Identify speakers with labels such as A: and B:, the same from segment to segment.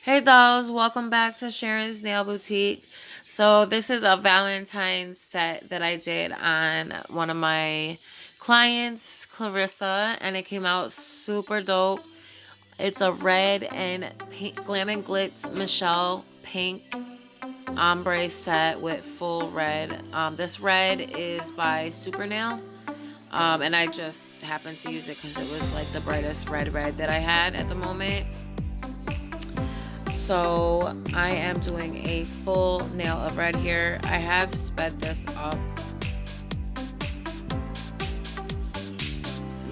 A: Hey dolls, welcome back to Sharon's Nail Boutique. So this is a Valentine set that I did on one of my clients, Clarissa, and it came out super dope. It's a red and pink, Glam and Glitz Michelle pink ombre set with full red. This red is by Super Nail. And I just happened to use it because it was like the brightest red that I had at the moment. So I am doing a full nail of red here. I have sped this up.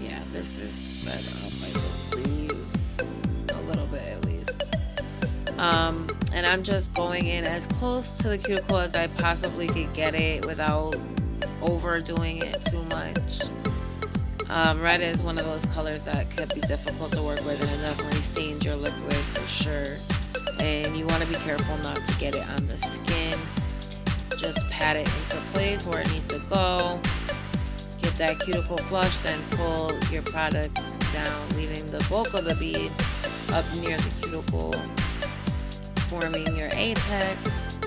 A: Yeah, this is sped up, I believe, a little bit at least. And I'm just going in as close to the cuticle as I possibly could get it without overdoing it too much. Red is one of those colors that could be difficult to work with, and it definitely stains your liquid for sure. And you want to be careful not to get it on the skin. Just pat it into place where it needs to go. Get that cuticle flush, then pull your product down, leaving the bulk of the bead up near the cuticle, forming your apex.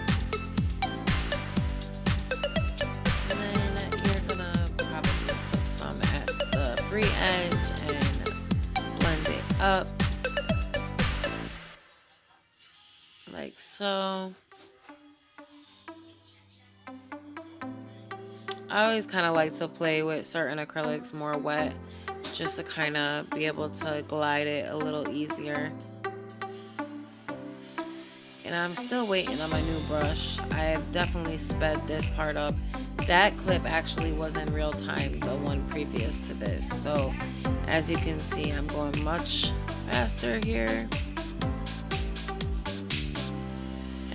A: And then you're gonna probably put some at the free edge and blend it up. Like so. I always kind of like to play with certain acrylics more wet, just to kind of be able to glide it a little easier. And I'm still waiting on my new brush. I have definitely sped this part up. That clip actually was in real time, the one previous to this. So as you can see, I'm going much faster here.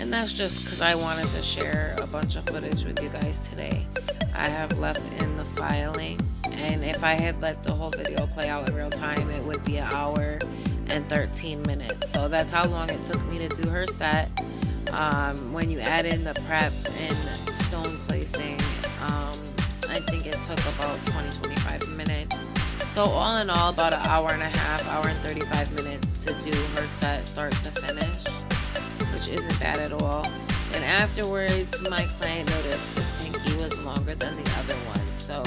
A: And that's just because I wanted to share a bunch of footage with you guys today. I have left in the filing, and if I had let the whole video play out in real time, it would be an hour and 13 minutes. So that's how long it took me to do her set. When you add in the prep and stone placing, I think it took about 20-25 minutes. So all in all, about an hour and a half, hour and 35 minutes to do her set start to finish, which isn't bad at all. And afterwards, my client noticed this pinky was longer than the other one, so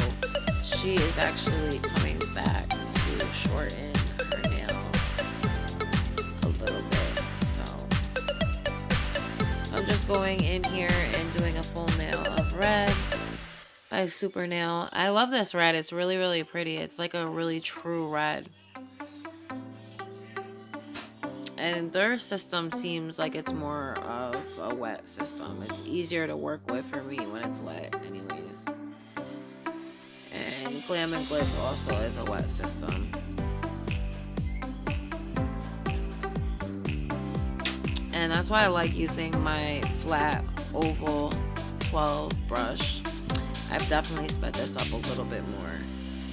A: she is actually coming back to shorten her nails a little bit. So I'm just going in here and doing a full nail of red by Super Nail. I love this red. It's really, really pretty. It's like a really true red. And their system seems like it's more of a wet system. It's easier to work with for me when it's wet anyways. And Glam and Glitz also is a wet system. And that's why I like using my flat oval 12 brush. I've definitely sped this up a little bit more.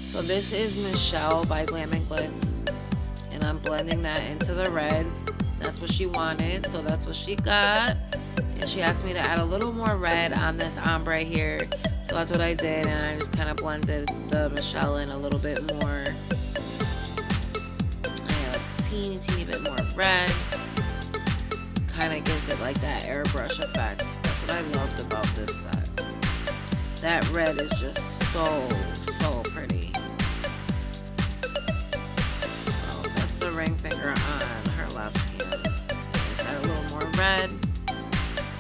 A: So this is Michelle by Glam and Glitz. And I'm blending that into the red. That's what she wanted, so that's what she got. And she asked me to add a little more red on this ombre here, so that's what I did. And I just kind of blended the Michelle in a little bit more. I have a teeny bit more red. Kind of gives it like that airbrush effect. That's what I loved about this set. That red is just so pretty. Ring finger on her left hand. Just add a little more red.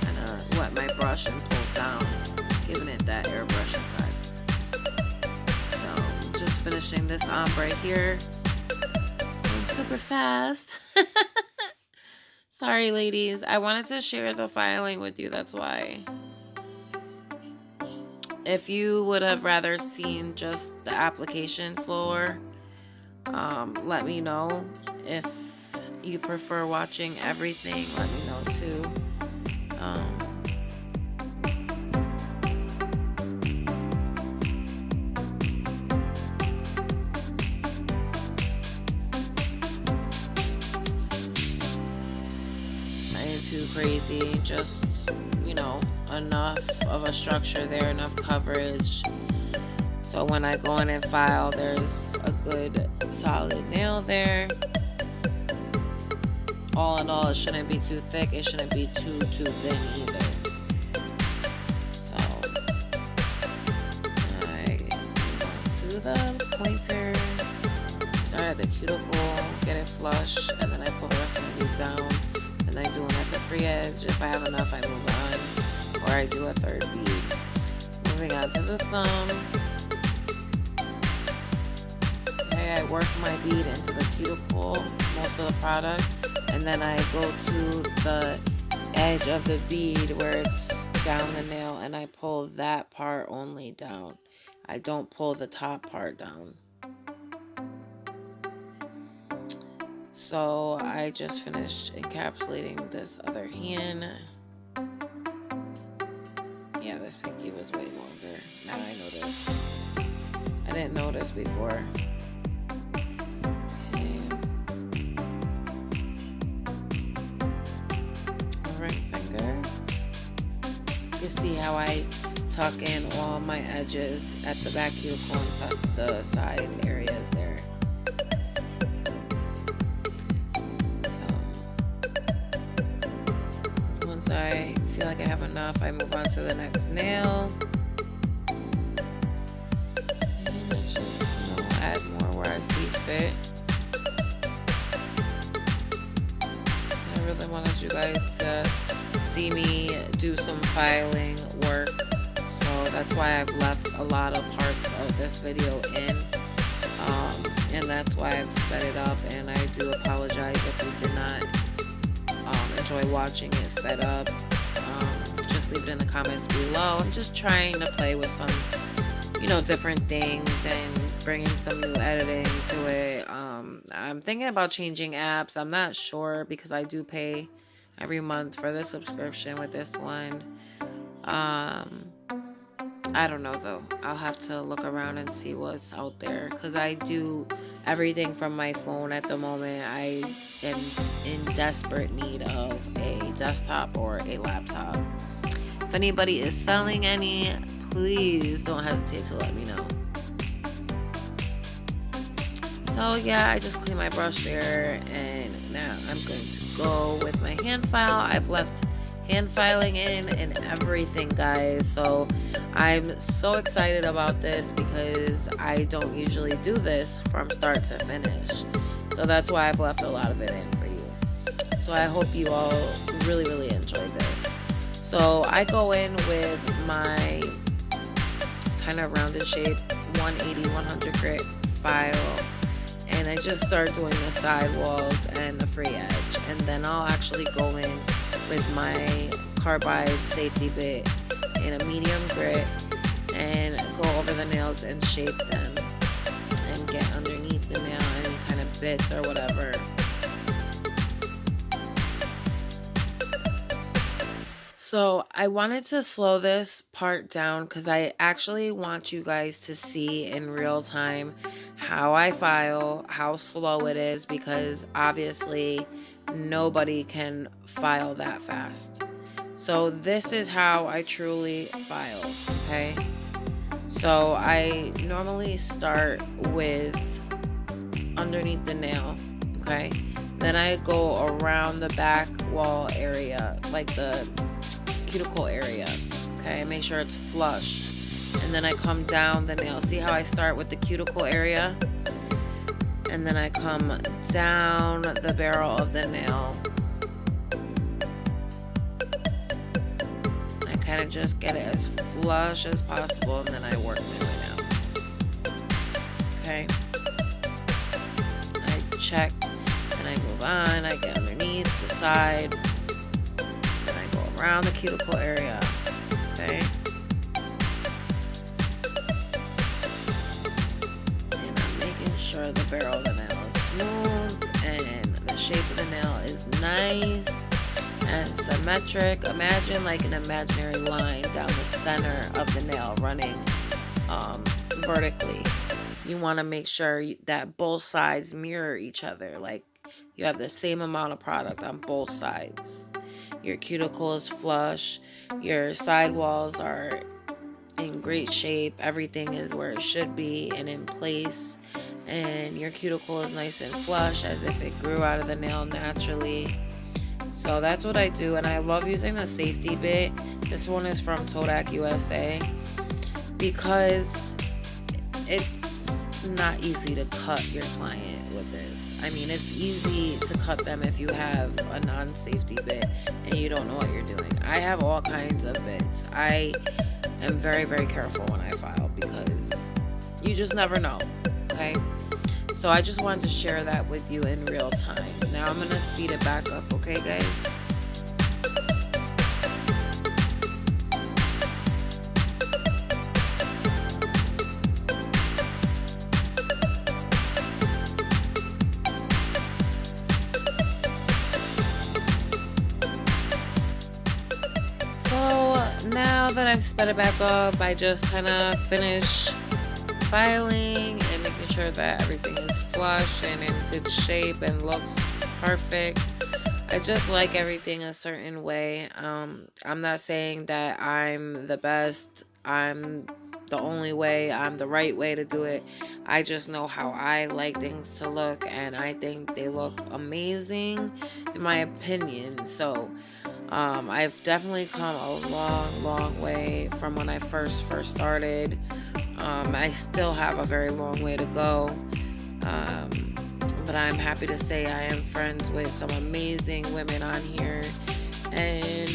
A: Kind of wet my brush and pull down, giving it that airbrush effect. So just finishing this ombre here. Going super fast. Sorry, ladies. I wanted to share the filing with you. That's why. If you would have rather seen just the application slower, let me know. If you prefer watching everything, let me know too. I ain't too crazy, just, you know, enough of a structure there, enough coverage. So when I go in and file, there's a good solid nail there. all in all, it shouldn't be too thick. It shouldn't be too thin either. So I do the pointer, start at the cuticle, get it flush, and then I pull the rest of the bead down. Then I do one at the free edge. If I have enough, I move on, or I do a third bead. Moving on to the thumb. Okay, I work my bead into the cuticle, most of the product, and then I go to the edge of the bead where it's down the nail, and I pull that part only down. I don't pull the top part down. So I just finished encapsulating this other hand. Yeah, this pinky was way longer. Now I notice. I didn't notice before. Okay. Ring finger. You see how I tuck in all my edges at the back cuticle and tuck the side areas there. I feel like I have enough, I move on to the next nail. And I just, add more where I see fit. I really wanted you guys to see me do some filing work. So that's why I've left a lot of parts of this video in. And that's why I've sped it up, and I do apologize if you did not enjoy watching it sped up. Just leave it in the comments below. I'm just trying to play with some, different things and bringing some new editing to it. I'm thinking about changing apps. I'm not sure because I do pay every month for the subscription with this one. I don't know though. I'll have to look around and see what's out there, because I do everything from my phone at the moment. I am in desperate need of a desktop or a laptop. If anybody is selling any, please don't hesitate to let me know. So yeah, I just cleaned my brush there, and now I'm going to go with my hand file. I've left hand filing in and everything, guys, so I'm so excited about this because I don't usually do this from start to finish. So that's why I've left a lot of it in for you. So I hope you all really enjoyed this. So I go in with my kind of rounded shape 180-100 grit file, and I just start doing the side walls and the free edge, and then I'll actually go in with my carbide safety bit in a medium grit and go over the nails and shape them and get underneath the nail, any kind of bits or whatever. So I wanted to slow this part down because I actually want you guys to see in real time how I file, how slow it is, because obviously nobody can file that fast. So this is how I truly file, okay? So I normally start with underneath the nail, okay? Then I go around the back wall area, like the cuticle area, okay? Make sure it's flush. And then I come down the nail. See how I start with the cuticle area? And then I come down the barrel of the nail. I kind of just get it as flush as possible, and then I work my way down. Okay? I check, and I move on. I get underneath the side. Then I go around the cuticle area. Okay? Sure the barrel of the nail is smooth and the shape of the nail is nice and symmetric. Imagine like an imaginary line down the center of the nail running vertically. You want to make sure that both sides mirror each other, like you have the same amount of product on both sides. Your cuticle is flush, your side walls are in great shape, everything is where it should be and in place, and your cuticle is nice and flush as if it grew out of the nail naturally. So that's what I do, and I love using the safety bit. This one is from Todak USA because it's not easy to cut your client with this. I mean, it's easy to cut them if you have a non-safety bit and you don't know what you're doing. I have all kinds of bits. I am very, very careful when I file because you just never know, okay? So I just wanted to share that with you in real time. Now I'm going to speed it back up, okay, guys? Now that I've sped it back up, I just kind of finish filing and making sure that everything is flush and in good shape and looks perfect. I just like everything a certain way. I'm not saying that I'm the best, I'm the only way, I'm the right way to do it. I just know how I like things to look, and I think they look amazing in my opinion. So I've definitely come a long way from when I first started. I still have a very long way to go, but I'm happy to say I am friends with some amazing women on here, and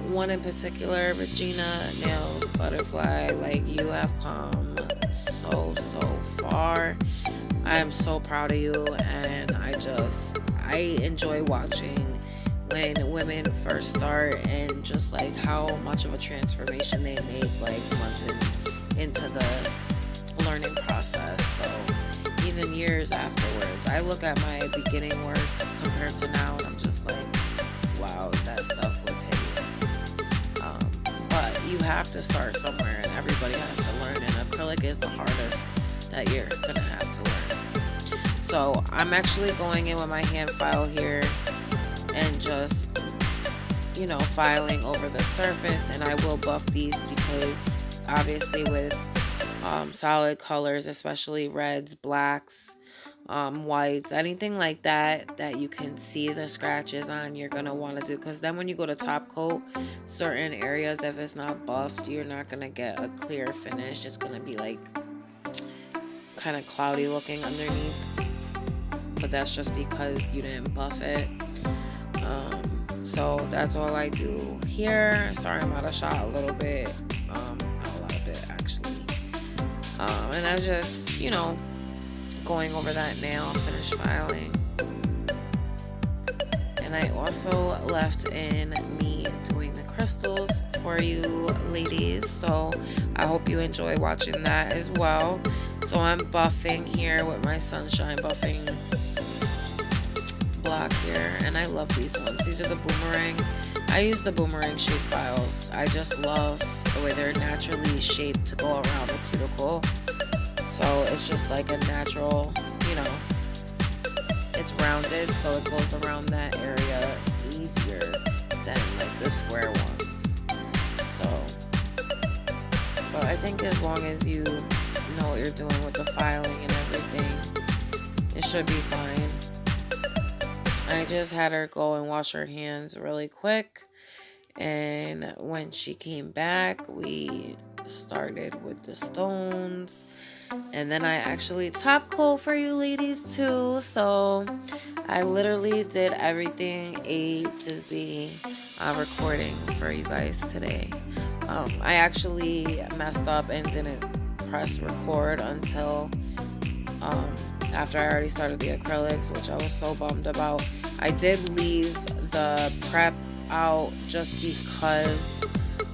A: one in particular, Regina Nail Butterfly. Like, you have come so far. I am so proud of you, and I enjoy watching when women first start and just like how much of a transformation they make like months into the learning process. So even years afterwards, I look at my beginning work compared to now and I'm just like, wow, that stuff was hideous. But you have to start somewhere, and everybody has to learn, and acrylic is the hardest that you're gonna have to learn. So I'm actually going in with my hand file here and just, you know, filing over the surface, and I will buff these because obviously with solid colors, especially reds, blacks, whites, anything like that you can see the scratches on, you're gonna want to do, because then when you go to top coat certain areas, if it's not buffed, you're not gonna get a clear finish. It's gonna be like kind of cloudy looking underneath, but that's just because you didn't buff it. So that's all I do here. Sorry, I'm out of shot a little bit, not a lot of it actually. And I'm just, you know, going over that nail, finish filing. And I also left in me doing the crystals for you ladies, so I hope you enjoy watching that as well. So I'm buffing here with my sunshine buffing block here, and I love these ones. These are the boomerang. I use the boomerang shape files. I just love the way they're naturally shaped to go around the cuticle. So it's just like a natural, you know, it's rounded, so it goes around that area easier than like the square ones. So, but I think as long as you know what you're doing with the filing and everything, it should be fine. I just had her go and wash her hands really quick, and when she came back, we started with the stones, and then I actually top coat for you ladies too. So I literally did everything A to Z recording for you guys today. I actually messed up and didn't press record until after I already started the acrylics, which I was so bummed about. I did leave the prep out just because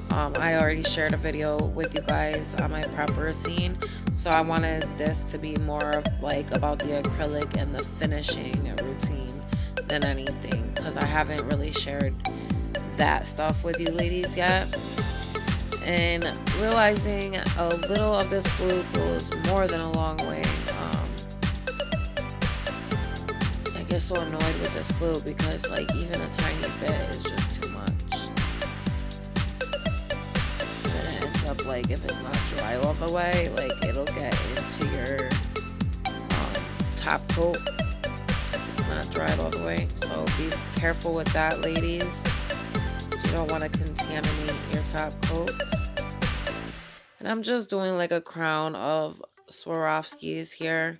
A: I already shared a video with you guys on my prep routine, so I wanted this to be more of like about the acrylic and the finishing routine than anything, because I haven't really shared that stuff with you ladies yet. And realizing a little of this glue goes more than a long way. I get so annoyed with this glue because like even a tiny bit is just too much. And then it ends up like if it's not dry all the way, like it'll get into your top coat if it's it's not dried all the way. So be careful with that, ladies. So you don't want to contaminate your top coats. And I'm just doing like a crown of Swarovskis here.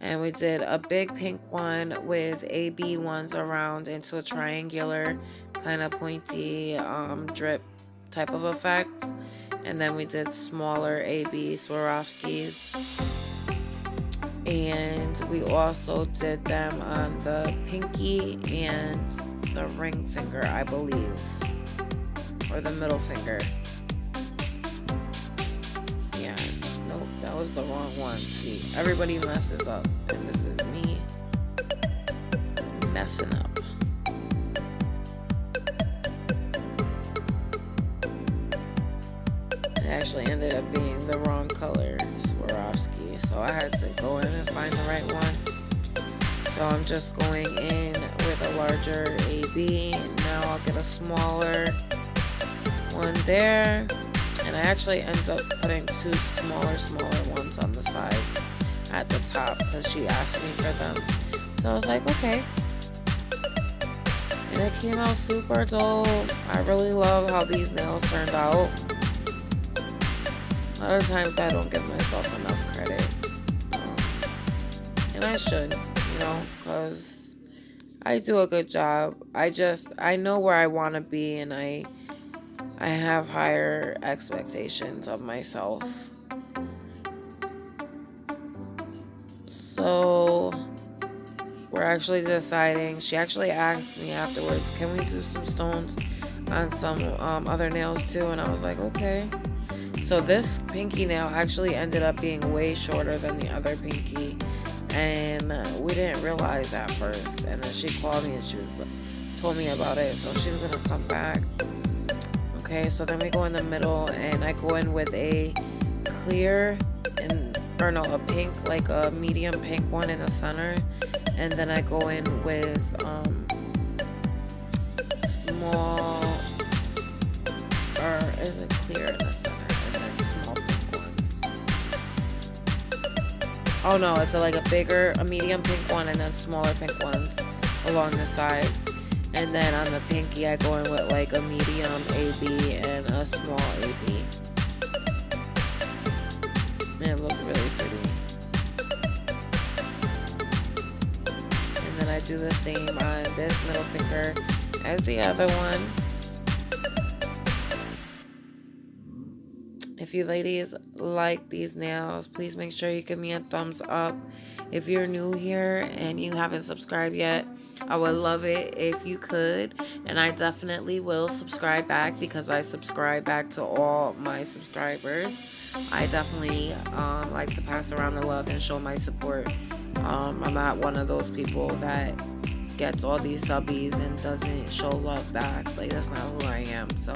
A: And we did a big pink one with AB ones around into a triangular kind of pointy drip type of effect. And then we did smaller AB Swarovskis. And we also did them on the pinky and the ring finger, I believe. Or the middle finger. Yeah, nope, that was the wrong one. See, everybody messes up. And this is me messing up. It actually ended up being the wrong color Swarovski, so I had to go in and find the right one. So I'm just going in with a larger AB. Now I'll get a smaller one there, and I actually ended up putting two smaller ones on the sides at the top because she asked me for them. So I was like, okay. And it came out super dope. I really love how these nails turned out. A lot of times I don't give myself enough credit. And I should, you know, because I do a good job. I know where I want to be, and I have higher expectations of myself. So we're actually deciding. She actually asked me afterwards, can we do some stones on some other nails too? And I was like, okay. So this pinky nail actually ended up being way shorter than the other pinky, and we didn't realize at first. And then she called me and she told me about it, so she was gonna come back. Okay, so then we go in the middle, and I go in with a clear a pink, like a medium pink one in the center, and then I go in with small, or is it clear in the center? Oh no, it's like a medium pink one, and then smaller pink ones along the sides. And then on the pinky, I go in with like a medium AB and a small AB. And it looks really pretty. And then I do the same on this middle finger as the other one. If you ladies like these nails, please make sure you give me a thumbs up. If you're new here and you haven't subscribed yet, I would love it if you could. And I definitely will subscribe back, because I subscribe back to all my subscribers. I definitely like to pass around the love and show my support. I'm not one of those people that gets all these subbies and doesn't show love back. Like, that's not who I am. So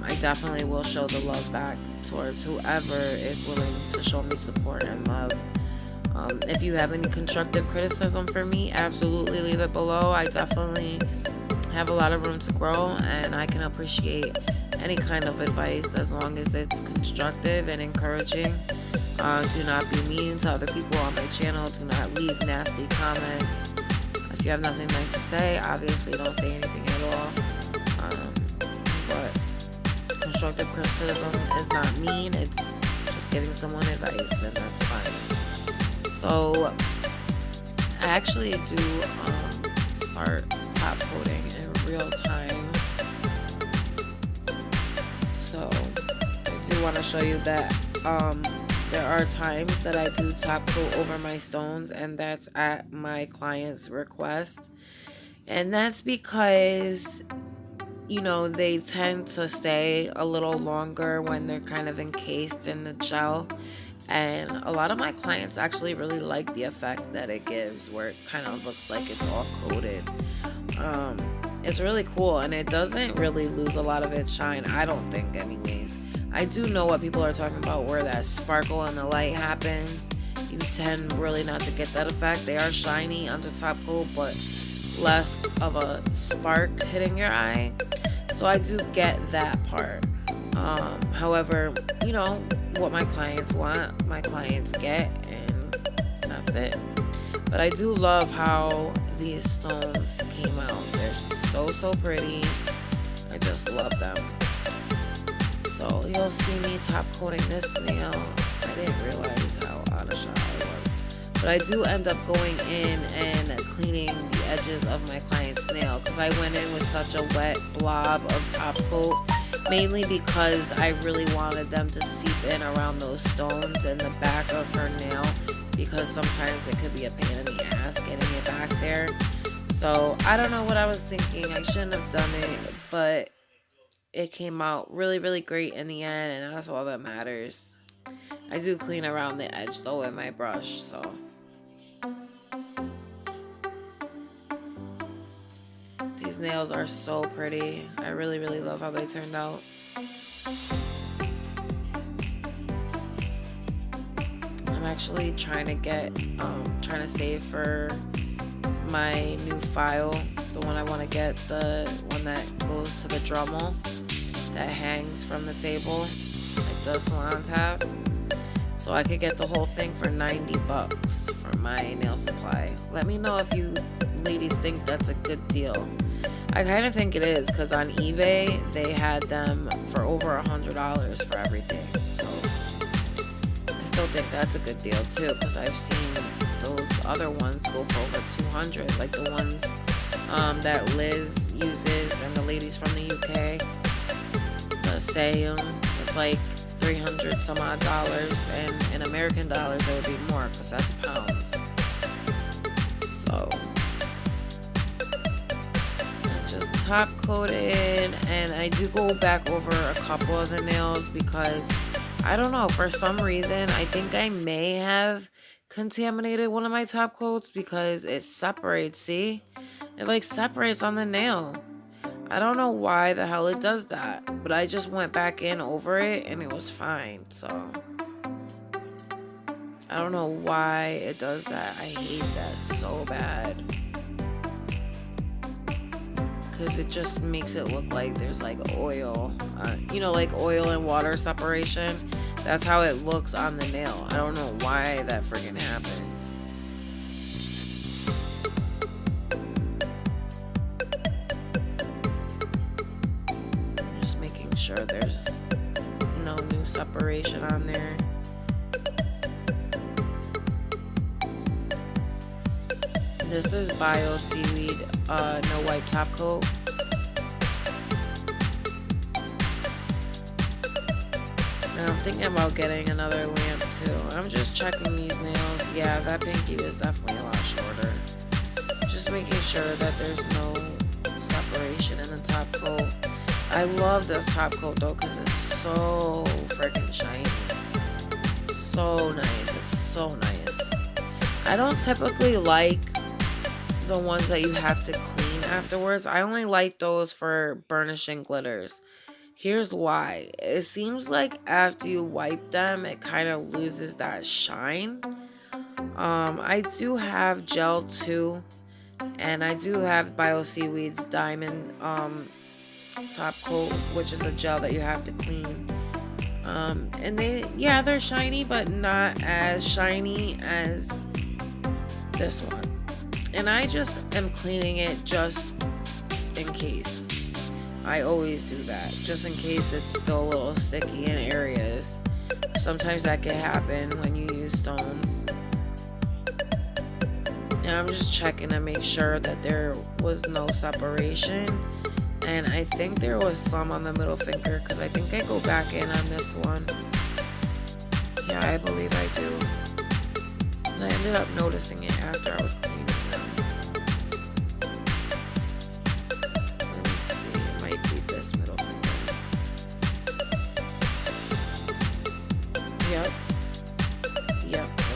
A: I definitely will show the love back towards whoever is willing to show me support and love. If you have any constructive criticism for me, absolutely leave it below. I definitely have a lot of room to grow, and I can appreciate any kind of advice as long as it's constructive and encouraging. Do not be mean to other people on my channel. Do not leave nasty comments. If you have nothing nice to say, obviously don't say anything at all. But constructive criticism is not mean. It's just giving someone advice, and that's fine. So I actually do start top coating in real time. So I do want to show you that there are times that I do top coat over my stones, and that's at my client's request. And that's because, you know, they tend to stay a little longer when they're kind of encased in the gel. And a lot of my clients actually really like the effect that it gives, where it kind of looks like it's all coated. It's really cool, and it doesn't really lose a lot of its shine, I don't think anyways. I do know what people are talking about, where that sparkle in the light happens. You tend really not to get that effect. They are shiny under top coat, but less of a spark hitting your eye. So I do get that part. However, you know, what my clients want, my clients get, and that's it. But I do love how these stones came out. They're so pretty. I just love them. So you'll see me top coating this nail. I didn't realize how out of shot I was. But I do end up going in and cleaning the edges of my client's nail because I went in with such a wet blob of top coat, mainly because I really wanted them to seep in around those stones in the back of her nail, because sometimes it could be a pain in the ass getting it back there. So I don't know what I was thinking. I shouldn't have done it, but it came out really great in the end, and that's all that matters. I do clean around the edge though with my brush, so. These nails are so pretty. I really love how they turned out. I'm actually trying to save for my new file, the one I want to get, the one that goes to the Dremel that hangs from the table, like the salons have. So I could get the whole thing for $90 for my nail supply. Let me know if you ladies think that's a good deal. I kind of think it is, because on eBay they had them for over $100 for everything. So I still think that's a good deal too, because I've seen those other ones go for over 200, like the ones that Liz uses and the ladies from the UK. The same, it's like 300 some odd dollars, and in American dollars it would be more because that's pounds. So I just top coated, and I do go back over a couple of the nails because I don't know, for some reason I think I may have contaminated one of my top coats because it separates. See, it like separates on the nail. I don't know why the hell it does that, but I just went back in over it and it was fine. So I don't know why it does that. I hate that so bad, because it just makes it look like there's like oil, you know, like oil and water separation. That's how it looks on the nail. I don't know why that freaking happens. Sure there's no new separation on there. This is Bio Seaweed no wipe top coat. And I'm thinking about getting another lamp too. I'm just checking these nails. Yeah, that pinky was definitely a lot shorter. Just making sure that there's no separation in the top coat. I love this top coat though because it's so freaking shiny. So nice. It's so nice. I don't typically like the ones that you have to clean afterwards. I only like those for burnishing glitters. Here's why. It seems like after you wipe them, it kind of loses that shine. I do have gel too, and I do have Bio Seaweed's diamond top coat, which is a gel that you have to clean. And they're shiny, but not as shiny as this one. And I just am cleaning it just in case. I always do that, just in case it's still a little sticky in areas. Sometimes that can happen when you use stones. And I'm just checking to make sure that there was no separation. And I think there was some on the middle finger, because I think I go back in on this one. Yeah, I believe I do. And I ended up noticing it after I was cleaning them. Let me see, it might be this middle finger. Yep,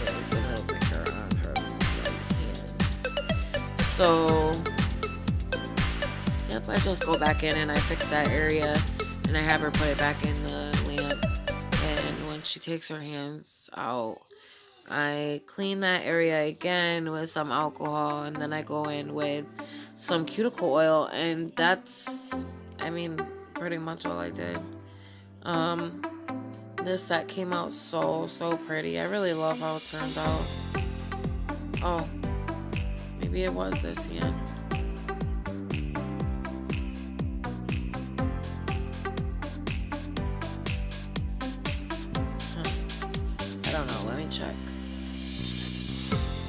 A: the middle finger on her right hand. So I just go back in and I fix that area, and I have her put it back in the lamp. And when she takes her hands out, I clean that area again with some alcohol, and then I go in with some cuticle oil, and that's, I mean, pretty much all I did. This set came out so pretty. I really love how it turned out. Oh, Maybe it was this hand. I don't know. Let me check.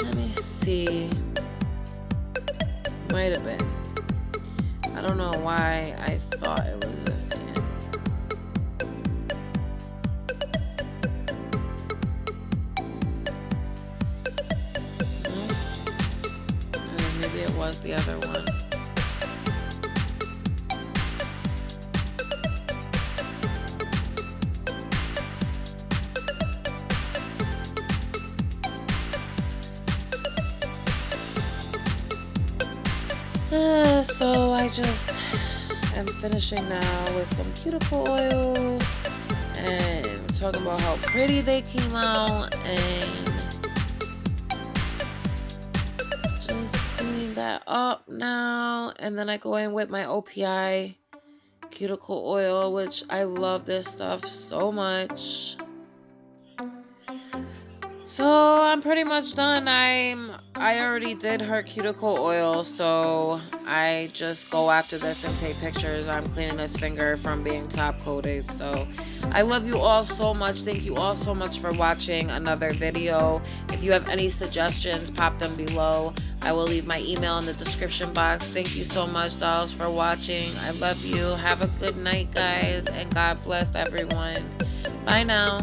A: Let me see. Might have been. I don't know why I thought it was this hand. Maybe it was the other one. So I just am finishing now with some cuticle oil and we're talking about how pretty they came out, and just clean that up now. And then I go in with my OPI cuticle oil, which I love this stuff so much. So I'm pretty much done. I already did her cuticle oil, so I just go after this and take pictures. I'm cleaning this finger from being top coated. So I love you all so much. Thank you all so much for watching another video. If you have any suggestions, pop them below. I will leave my email in the description box. Thank you so much, dolls, for watching. I love you. Have a good night, guys, and God bless everyone. Bye now.